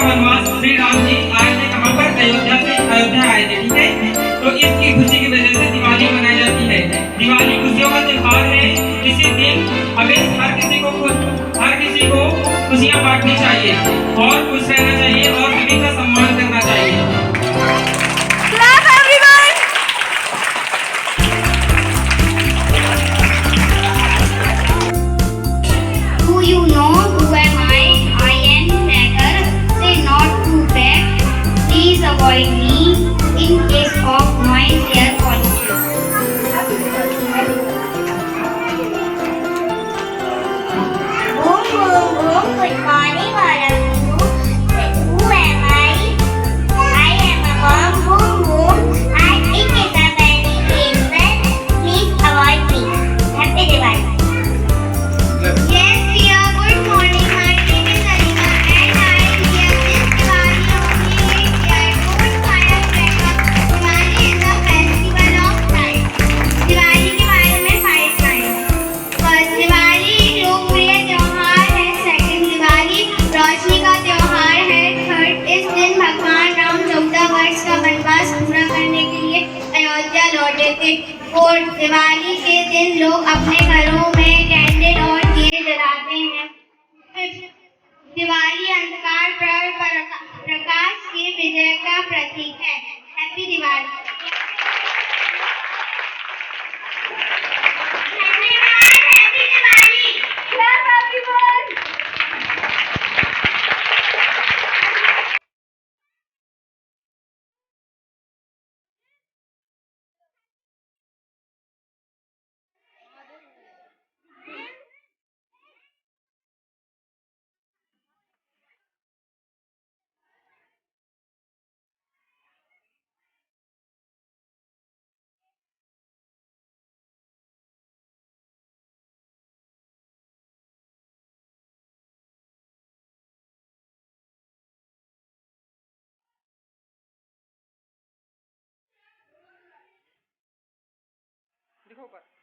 वनवास श्री राम जी आए थे कहाँ पर, अयोध्या आए थे, ठीक है। तो इसकी खुशी की वजह से दिवाली मनाई जाती है। दिवाली खुशियों का त्योहार है। इसी दिन हमें हर किसी को खुशियाँ बांटनी चाहिए और खुश रहना चाहिए और सभी का सम्मान करना चाहिए। Do you know who am I? I am Nagar. Say not to beg. Please avoid me in case of noise air pollution. Boom, boom, boom. Good morning, all of you. Who am I? I am a bomb, boom, boom. And it is a very painful. Please avoid me. Happy Diwali. Yes, dear. Good morning. My name is Alina and I am here this Diwali only 8 years. Good firecracker. Diwali is a festival of light. Diwali के बारे में 5 line. First, Diwali एक लोकप्रिय त्योहार है। Second, Diwali रोशनी का त्योहार है। थर्ड, इस दिन भगवान राम 14 वर्ष का वनवास पूरा करने के लिए अयोध्या लौटे थे। फोर्थ, दिवाली के दिन लोग अपने घरों में कैंडल और दिए जलाते हैं। फिफ्थ, दिवाली अंधकार पर प्रकाश की विजय का प्रतीक है। Happy Diwali. Happy Diwali. Love everyone. दिखो ऊपर।